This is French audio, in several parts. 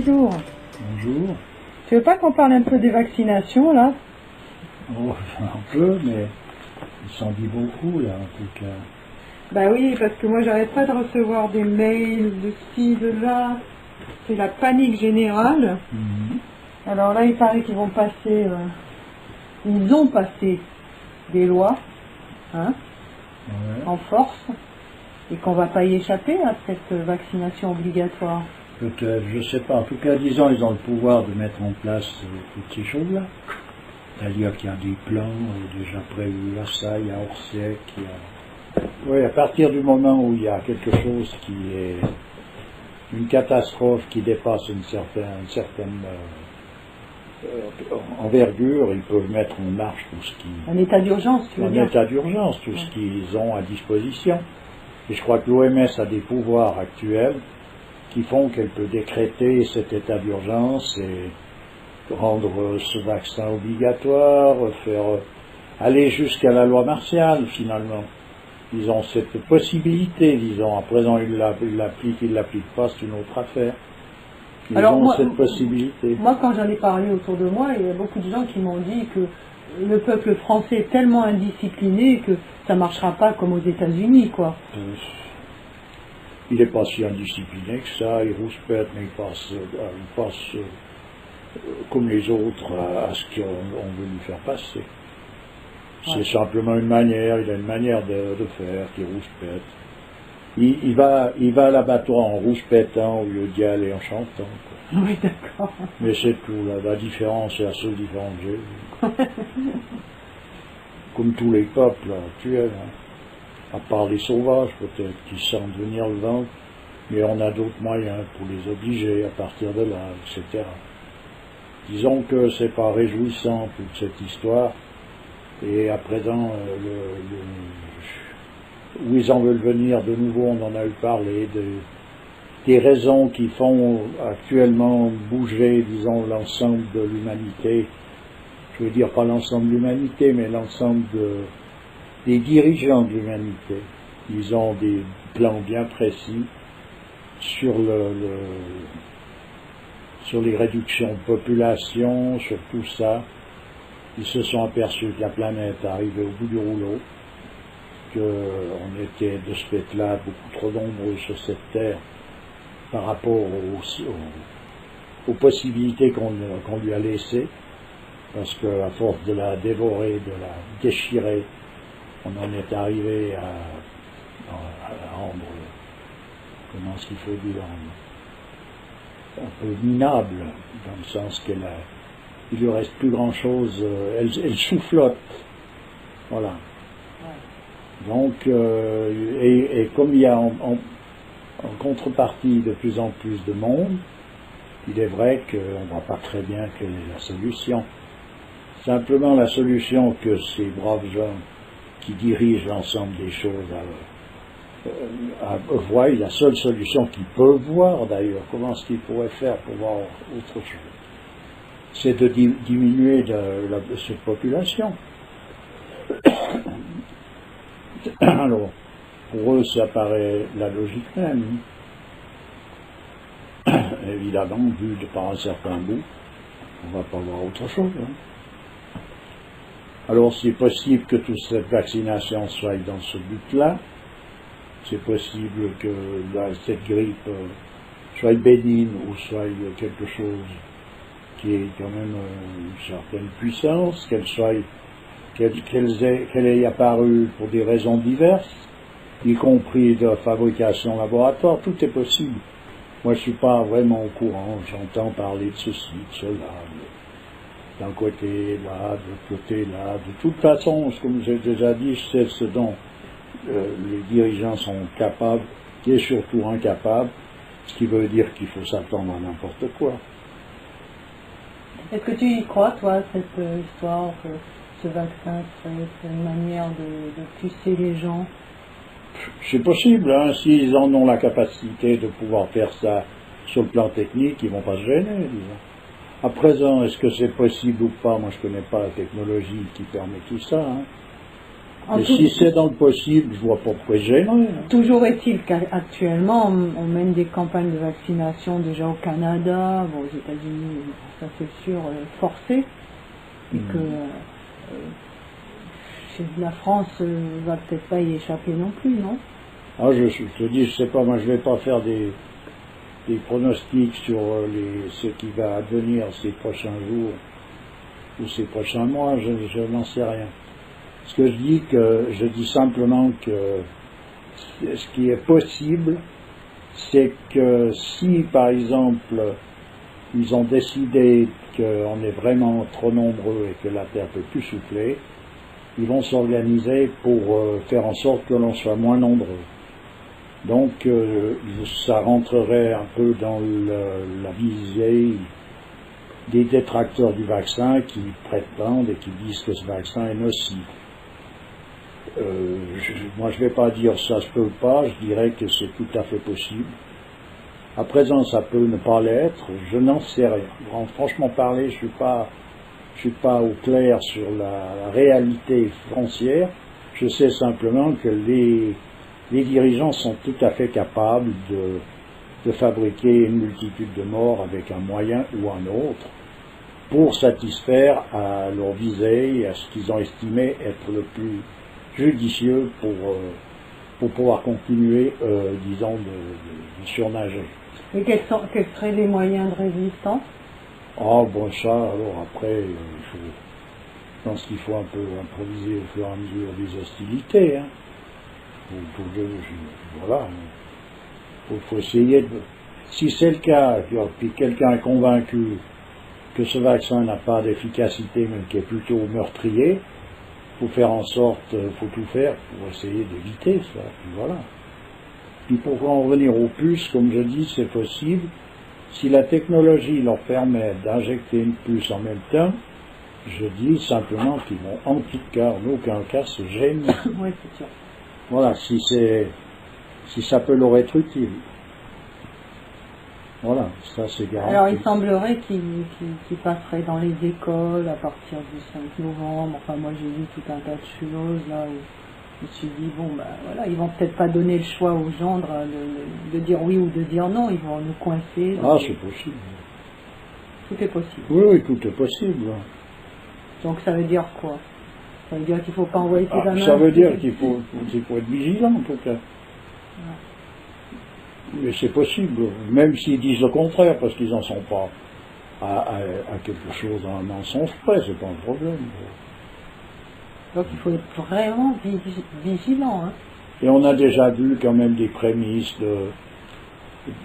bonjour. Bonjour. Tu veux pas qu'on parle un peu des vaccinations, là? Oh, un peu, mais il s'en dit beaucoup, là, en tout cas. Bah oui, parce que moi, j'arrête pas de recevoir des mails de ci, de là. C'est la panique générale. Alors là, il paraît qu'ils vont passer... ils ont passé des lois, hein, Ouais. en force, et qu'on va pas y échapper à cette vaccination obligatoire. Peut-être, je sais pas. En tout cas, disons, ils ont le pouvoir de mettre en place toutes ces choses-là. C'est-à-dire qu'il y a des plans déjà prévus, là, ça, il y a Orsec, il y a... Oui, à partir du moment où il y a quelque chose qui est une catastrophe qui dépasse une certaine envergure, ils peuvent mettre en marche tout ce qui... Un état d'urgence, tu veux Un dire? état d'urgence, tout ce qu'ils ont à disposition. Et je crois que l'OMS a des pouvoirs actuels qui font qu'elle peut décréter cet état d'urgence et rendre ce vaccin obligatoire, faire aller jusqu'à la loi martiale finalement. Ils ont cette possibilité, disons. À présent, ils l'appliquent, ils ne l'appliquent pas, c'est une autre affaire. Ils Alors, ont cette possibilité. Moi, quand j'en ai parlé autour de moi, il y a beaucoup de gens qui m'ont dit que le peuple français est tellement indiscipliné que ça ne marchera pas comme aux États-Unis, quoi. Il n'est pas si indiscipliné que ça, il rouspète, mais il passe comme les autres à ce qu'on veut lui faire passer. C'est simplement une manière, il a une manière de faire qui rouspète. Il va à l'abattoir en rouspètant au lieu d'y aller en chantant, quoi. Oui, d'accord. Mais c'est tout, la différence, c'est la seule différence que j'ai vue. Comme tous les peuples actuels, hein. À part les sauvages peut-être, qui sentent venir le vent, mais on a d'autres moyens pour les obliger à partir de là, etc. Disons que c'est pas réjouissant toute cette histoire, et à présent, où ils en veulent venir de nouveau, on en a eu parlé, des raisons qui font actuellement bouger, disons, l'ensemble de l'humanité. Je veux dire pas l'ensemble de l'humanité, mais l'ensemble des dirigeants de l'humanité. Ils ont des plans bien précis sur sur les réductions de population, sur tout ça. Ils se sont aperçus que la planète arrivait au bout du rouleau, qu'on était de ce fait-là beaucoup trop nombreux sur cette terre par rapport aux possibilités qu'on lui a laissées, parce qu'à force de la dévorer, de la déchirer, on en est arrivé à rendre, comment est-ce qu'il faut dire, un peu minable, dans le sens qu'il lui reste plus grand-chose, elle soufflote, voilà. Donc, et comme il y a en contrepartie de plus en plus de monde, il est vrai qu'on ne voit pas très bien quelle est la solution. Simplement la solution que ces braves gens qui dirigent l'ensemble des choses voient, la seule solution qu'ils peuvent voir d'ailleurs, comment est-ce qu'ils pourraient faire pour voir autre chose, c'est de diminuer cette population. Alors, pour eux, ça paraît la logique même. Évidemment, vu de par un certain bout, on ne va pas voir autre chose. Hein. Alors, c'est possible que toute cette vaccination soit dans ce but-là. C'est possible que cette grippe soit bénigne ou soit quelque chose qui ait quand même une certaine puissance, qu'elle ait apparu pour des raisons diverses, y compris de fabrication laboratoire, tout est possible. Moi, je ne suis pas vraiment au courant, j'entends parler de ceci, de cela, d'un côté là, de l'autre côté là. De toute façon, comme j'ai déjà dit, c'est ce dont les dirigeants sont capables, et surtout incapables, ce qui veut dire qu'il faut s'attendre à n'importe quoi. Est-ce que tu y crois, toi, cette histoire, que ce vaccin serait une manière de pucer les gens? C'est possible, hein, s'ils en ont la capacité de pouvoir faire ça sur le plan technique, ils ne vont pas se gêner, disons. À présent, est-ce que c'est possible ou pas? Moi, je ne connais pas la technologie qui permet tout ça. Hein. En Et tout- si c'est dans le possible, je vois pas pourquoi c'est gênant. Toujours est-il qu'actuellement, on mène des campagnes de vaccination déjà au Canada, bon, aux États-Unis, ça c'est sûr, forcées, et que la France va peut-être pas y échapper non plus, non? Ah, je te dis, je sais pas, moi je vais pas faire des pronostics sur ce qui va advenir ces prochains jours ou ces prochains mois, je n'en sais rien. Ce que je dis simplement que ce qui est possible, c'est que si par exemple ils ont décidé qu'on est vraiment trop nombreux et que la Terre peut plus souffler, ils vont s'organiser pour faire en sorte que l'on soit moins nombreux. Donc ça rentrerait un peu dans la visée des détracteurs du vaccin qui prétendent et qui disent que ce vaccin est nocif. Moi je ne vais pas dire ça se peut pas, je dirais que c'est tout à fait possible. À présent ça peut ne pas l'être, je n'en sais rien. Franchement parler, je suis pas au clair sur la réalité foncière. Je sais simplement que les dirigeants sont tout à fait capables de fabriquer une multitude de morts avec un moyen ou un autre pour satisfaire à leur visée et à ce qu'ils ont estimé être le plus judicieux pour pouvoir continuer, disons, de surnager. Et quels seraient les moyens de résistance? Ah bon, ça, alors après, je pense qu'il faut un peu improviser au fur et à mesure des hostilités, hein. Voilà. Faut essayer de... Si c'est le cas, puis quelqu'un est convaincu que ce vaccin n'a pas d'efficacité, mais qui est plutôt meurtrier, faut faire en sorte, faut tout faire pour essayer d'éviter ça, puis voilà. Puis pour en revenir aux puces, comme je dis, c'est possible. Si la technologie leur permet d'injecter une puce en même temps, je dis simplement qu'ils vont en tout cas, en aucun cas, se gêner. Oui, c'est sûr. Voilà, si ça peut leur être utile. Voilà, ça c'est garanti. Alors il semblerait qu'ils passeraient dans les écoles à partir du 5 novembre. Enfin moi j'ai vu tout un tas de choses là où je me suis dit bon bah voilà, ils vont peut-être pas donner le choix aux gens de dire oui ou de dire non, ils vont nous coincer. Ah c'est possible. Tout est possible. Oui, tout est possible. Donc ça veut dire quoi? Ça veut dire qu'il ne faut pas envoyer ses gamins. Ça veut dire qu'il faut être vigilant en tout cas. Ouais. Mais c'est possible, même s'ils disent le contraire, parce qu'ils n'en sont pas à quelque chose, à un mensonge près, c'est pas un problème. Donc il faut être vraiment vigilant. Hein. Et on a déjà vu quand même des prémices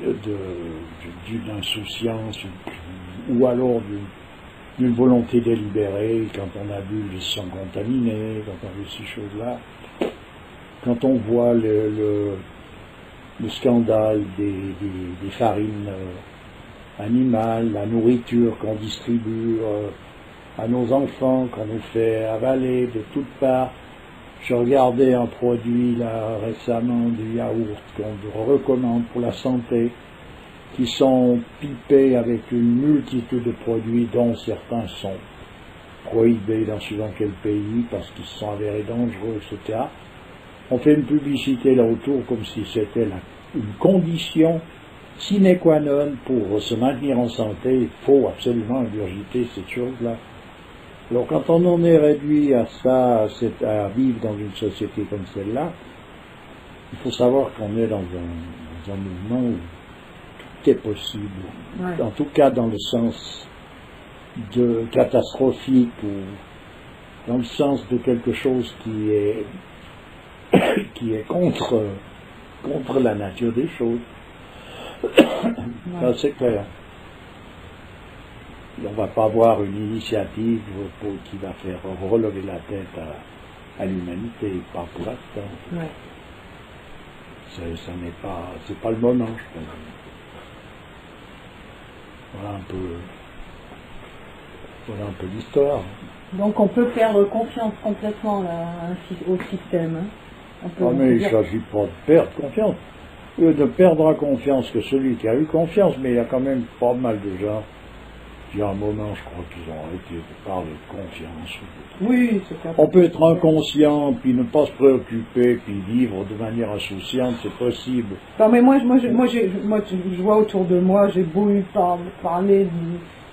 d'une insouciance ou alors d'une volonté délibérée, quand on a vu les sangs contaminés, quand on a vu ces choses-là, quand on voit le scandale des farines animales, la nourriture qu'on distribue à nos enfants, qu'on nous fait avaler de toutes parts. Je regardais un produit là récemment, du yaourt qu'on recommande pour la santé, qui sont pipés avec une multitude de produits dont certains sont prohibés dans suivant quel pays parce qu'ils se sont avérés dangereux, etc. On fait une publicité là autour comme si c'était une condition sine qua non pour se maintenir en santé. Il faut absolument ingurgiter cette chose-là. Alors quand on en est réduit à ça, à vivre dans une société comme celle-là, il faut savoir qu'on est dans un mouvement où tout est possible. Ouais. En tout cas dans le sens de catastrophique ou dans le sens de quelque chose qui est contre la nature des choses. Ça c'est clair. Et on ne va pas avoir une initiative qui va faire relever la tête à l'humanité, pas pour l'instant. Ouais. C'est pas le moment, je pense. Voilà un peu l'histoire. Donc on peut perdre confiance complètement là, au système. Hein. Mais il ne s'agit pas de perdre confiance. De perdre confiance que celui qui a eu confiance, mais il y a quand même pas mal de gens Puis à un moment, je crois qu'ils ont arrêté de parler de confiance. Oui, c'est ça. On peut être inconscient, puis ne pas se préoccuper, puis vivre de manière insouciante, c'est possible. Non, mais moi, je vois autour de moi, j'ai beau parler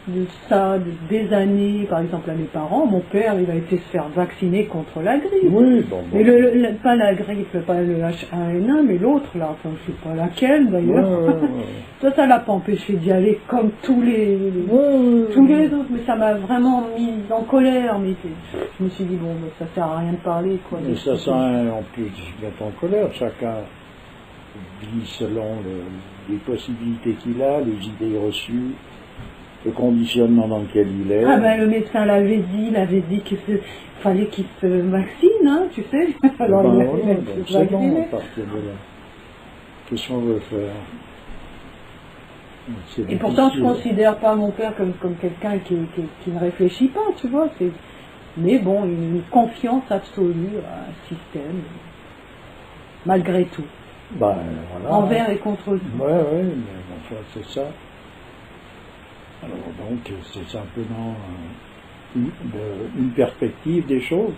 de ça des années, par exemple à mes parents, mon père, il a été se faire vacciner contre la grippe. Oui, bon. Mais pas la grippe, pas le H1N1, mais l'autre, là, enfin, je sais pas laquelle d'ailleurs. Ouais. Ça l'a pas empêché d'y aller comme tous les autres, mais ça m'a vraiment mis en colère. Mais je me suis dit, bon, ça sert à rien de parler, quoi. Mais ça sert à rien en plus de se mettre en colère. Chacun vit selon les possibilités qu'il a, les idées reçues, le conditionnement dans lequel il est. Ah ben le médecin l'avait dit qu'il fallait qu'il se vaccine, hein, tu sais. Alors il a c'est bon à partir de là. Qu'est-ce qu'on veut faire? Et pourtant je ne considère pas mon père comme quelqu'un qui ne réfléchit pas, tu vois. Mais bon, une confiance absolue à un système, malgré tout. Ben, voilà. Envers et contre tout. Oui, mais enfin c'est ça. Alors donc, c'est simplement une perspective des choses.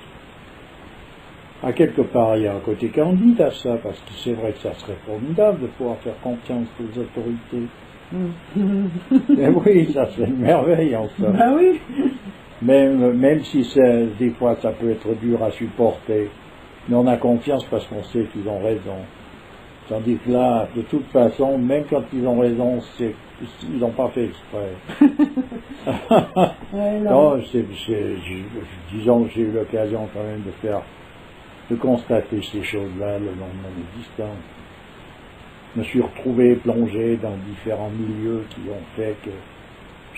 À quelque part, il y a un côté candide à ça, parce que c'est vrai que ça serait formidable de pouvoir faire confiance aux autorités. Mais oui, ça serait une merveille, enfin. Ben oui. Même si des fois ça peut être dur à supporter, mais on a confiance parce qu'on sait qu'ils ont raison. Tandis que là, de toute façon, même quand ils ont raison, ils n'ont pas fait exprès. Non, disons que j'ai eu l'occasion quand même de constater ces choses-là le long de mon existence. Je me suis retrouvé plongé dans différents milieux qui ont fait que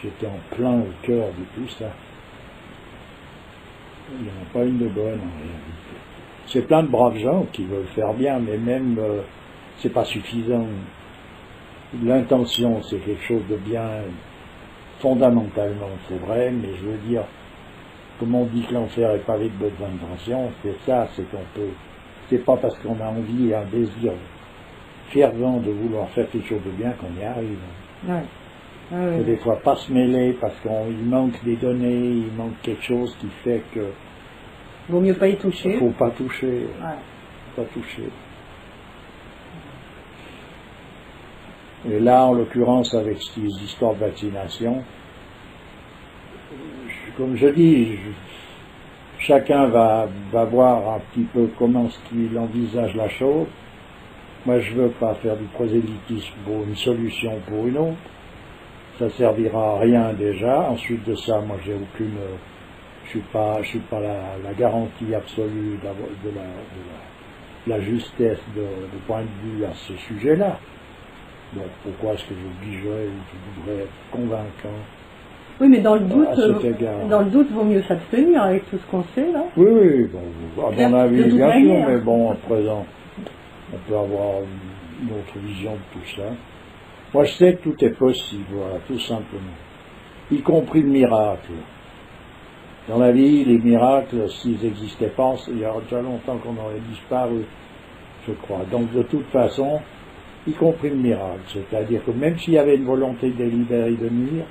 j'étais en plein au cœur de tout ça. Il n'y en a pas une de bonne en réalité. C'est plein de braves gens qui veulent faire bien, mais même c'est pas suffisant. L'intention, c'est quelque chose de bien fondamentalement, c'est vrai, mais je veux dire, comme on dit que l'enfer est pavé de bonnes intentions, c'est ça, c'est qu'on peut, c'est pas parce qu'on a envie et un désir fervent de vouloir faire quelque chose de bien qu'on y arrive. Ouais. Et des fois pas se mêler parce qu'il manque des données, il manque quelque chose qui fait que vaut mieux pas y toucher. Faut pas toucher. Ouais. Pas toucher. Et là, en l'occurrence, avec ces histoires de vaccination, comme je dis, chacun va voir un petit peu comment il envisage la chose. Moi, je veux pas faire du prosélytisme pour une solution pour une autre. Ça servira à rien déjà. Ensuite de ça, moi, j'ai aucune, je suis pas la garantie absolue de la justesse de point de vue à ce sujet-là. Donc pourquoi est-ce que j'obligerais ou je voudrais être convaincant? Oui, mais dans le doute, vaut mieux s'abstenir avec tout ce qu'on sait là. Oui, bon, à mon avis, bien sûr, mais bon, à présent, on peut avoir une autre vision de tout ça. Moi, je sais que tout est possible, voilà, tout simplement. Y compris le miracle. Dans la vie, les miracles, s'ils n'existaient pas, il y a déjà longtemps qu'on aurait disparu, je crois. Donc, de toute façon, y compris le miracle. C'est-à-dire que même s'il y avait une volonté délibérée de nuire,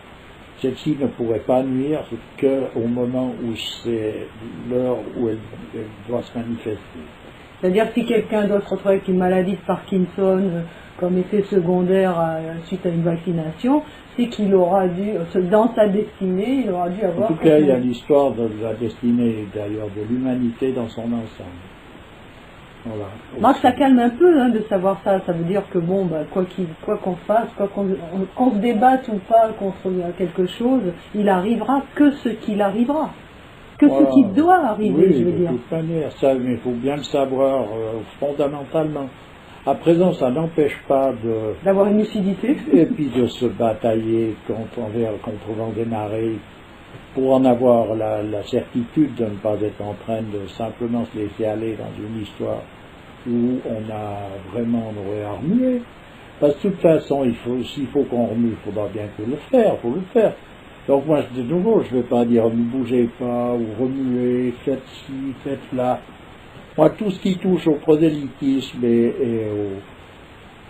celle-ci ne pourrait pas nuire qu'au moment où c'est l'heure où elle doit se manifester. C'est-à-dire que si quelqu'un doit se retrouver avec une maladie de Parkinson comme effet secondaire suite à une vaccination, c'est qu'il aura dû, dans sa destinée, il aura dû avoir... En tout cas, il y a l'histoire de la destinée, d'ailleurs, de l'humanité dans son ensemble. Voilà. Moi, ça calme un peu de savoir ça. Ça veut dire que bon, quoi qu'on fasse, qu'on se débatte ou pas contre quelque chose, il arrivera que ce qu'il arrivera. Que ce qui doit arriver, oui, je veux dire. De toute manière, ça, mais il faut bien le savoir fondamentalement. À présent, ça n'empêche pas d'avoir une lucidité. Et puis de se batailler contre vents et marées pour en avoir la certitude de ne pas être en train de simplement se laisser aller dans une histoire où on aurait à remuer. Parce que de toute façon, s'il faut qu'on remue, il faudra bien le faire. Donc moi, de nouveau, je ne vais pas dire ne bougez pas, ou remuez, faites ci, faites là. Moi, tout ce qui touche au prosélytisme et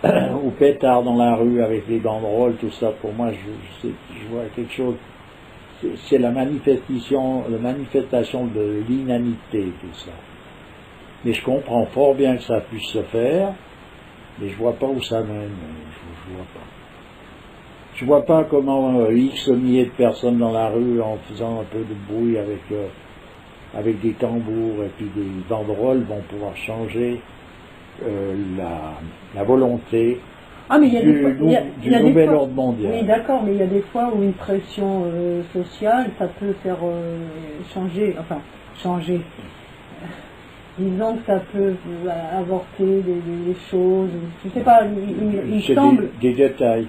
au pétard dans la rue avec les banderoles, tout ça, pour moi, je vois quelque chose c'est la manifestation de l'inanité, tout ça. Mais je comprends fort bien que ça puisse se faire, mais je vois pas où ça mène. Je vois pas. Je vois pas comment X milliers de personnes dans la rue, en faisant un peu de bruit avec des tambours et puis des banderoles, vont pouvoir changer la volonté mais il y a du nouvel ordre mondial. Oui, d'accord, mais il y a des fois où une pression sociale, ça peut faire changer. Disons que ça peut avorter des choses. Je sais pas, il semble. Des détails.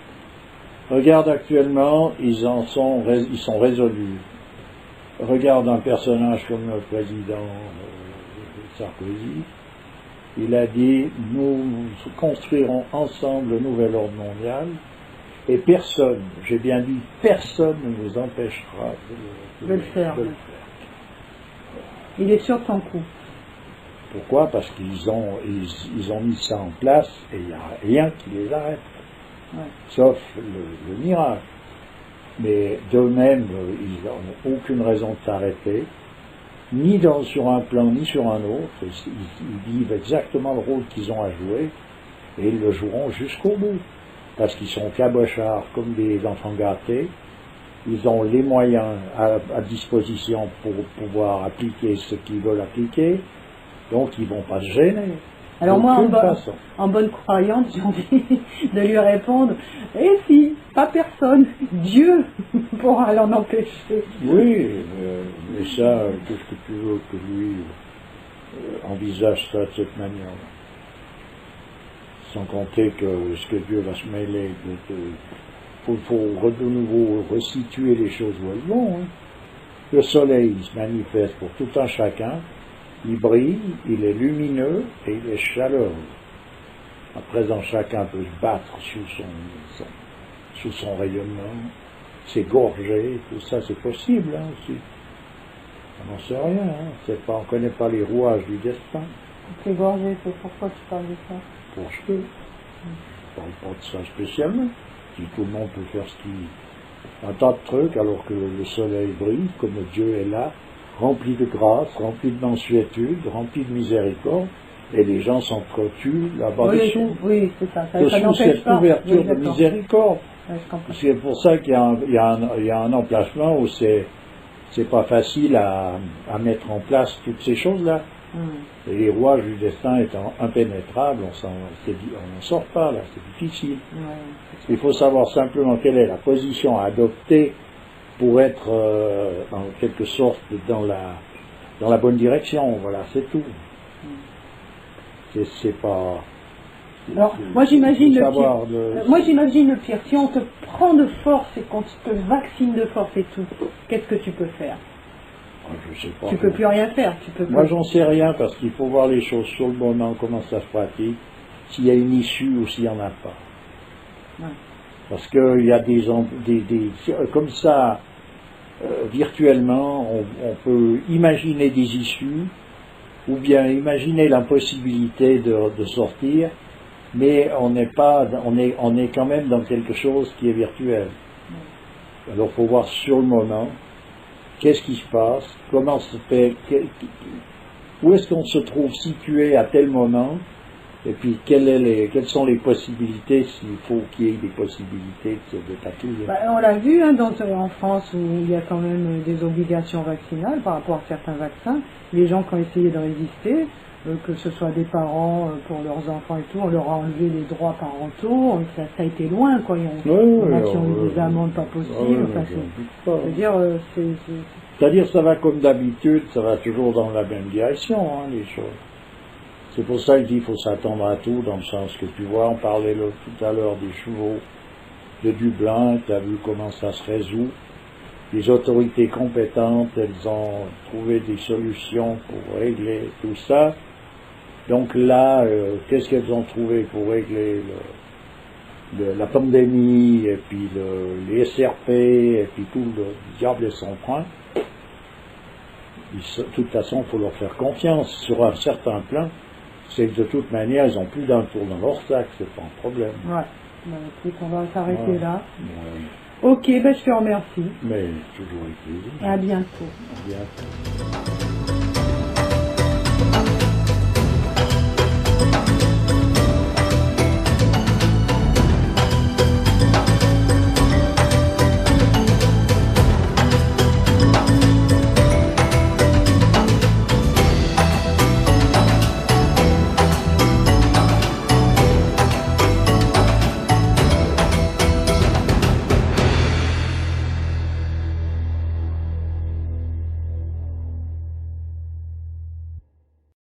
Regarde actuellement, ils sont résolus. Regarde un personnage comme le président Sarkozy. Il a dit, nous construirons ensemble le nouvel ordre mondial, et personne, j'ai bien dit, personne ne nous empêchera de le faire. Il est sur son coup. Pourquoi? Parce qu'ils ont mis ça en place, et il n'y a rien qui les arrête. Ouais. Sauf le miracle. Mais d'eux-mêmes, ils n'ont aucune raison de s'arrêter, ni sur un plan, ni sur un autre. Ils vivent exactement le rôle qu'ils ont à jouer, et ils le joueront jusqu'au bout. Parce qu'ils sont cabochards comme des enfants gâtés, ils ont les moyens à disposition pour pouvoir appliquer ce qu'ils veulent appliquer, donc ils ne vont pas se gêner. Alors moi, en bonne croyante, j'ai envie de lui répondre, eh si, pas personne, Dieu pourra l'en empêcher. Oui, mais ça, qu'est-ce que tu veux que lui envisage ça de cette manière-là? Sans compter que ce que Dieu va se mêler, il faut de nouveau resituer les choses où elles vont. Hein. Le soleil, il se manifeste pour tout un chacun. Il brille, il est lumineux et il est chaleureux. À présent, chacun peut se battre sous son rayonnement, s'égorger, tout ça, c'est possible hein, aussi. On n'en sait rien, hein. On ne connaît pas les rouages du destin. S'égorger, c'est pourquoi tu parles de ça? Pour jeter. Je ne parle pas de ça spécialement. Si tout le monde peut faire un tas de trucs, alors que le soleil brille, comme Dieu est là, rempli de grâce, rempli de mansuétude, rempli de miséricorde, et les gens s'entretuent là-bas dessous. Oui, c'est ça. Ça dessous cette couverture de miséricorde. Ouais, c'est pour ça qu'il y a un emplacement où c'est pas facile à mettre en place toutes ces choses-là. Et les rouages du destin étant impénétrables, on n'en sort pas là, c'est difficile. Il faut savoir simplement quelle est la position à adopter pour être en quelque sorte dans la bonne direction, voilà, c'est tout. C'est pas... Alors, moi j'imagine le pire. Si on te prend de force et qu'on te vaccine de force et tout, qu'est-ce que tu peux faire? Je sais pas. Tu peux plus rien faire. Moi j'en sais rien parce qu'il faut voir les choses sur le moment, comment ça se pratique, s'il y a une issue ou s'il n'y en a pas. Ouais. Parce qu'il y a des comme ça, virtuellement, on peut imaginer des issues, ou bien imaginer l'impossibilité de sortir, mais on est quand même dans quelque chose qui est virtuel. Alors il faut voir sur le moment, qu'est-ce qui se passe, comment se fait, où est-ce qu'on se trouve situé à tel moment, et puis quelles sont les possibilités, s'il faut qu'il y ait des possibilités de tatouer. On l'a vu en France où il y a quand même des obligations vaccinales par rapport à certains vaccins. Les gens qui ont essayé de résister, que ce soit des parents pour leurs enfants et tout, on leur a enlevé les droits parentaux, ça a été loin, quoi. Il y en a qui ont eu des amendes pas possibles. C'est-à-dire ça va comme d'habitude, ça va toujours dans la même direction, hein, les choses. C'est pour ça qu'il faut s'attendre à tout, dans le sens que tu vois, on parlait tout à l'heure des chevaux de Dublin, tu as vu comment ça se résout. Les autorités compétentes, elles ont trouvé des solutions pour régler tout ça. Donc là, qu'est-ce qu'elles ont trouvé pour régler la pandémie, et puis les SRP, et puis tout le diable et son train? De toute façon, il faut leur faire confiance sur un certain plan. C'est que de toute manière, ils n'ont plus d'un tour dans leur sac, c'est pas un problème. Ouais. On va s'arrêter là. Ouais. Ok, ben je te remercie. Mais toujours avec plaisir. Et à bientôt. À bientôt.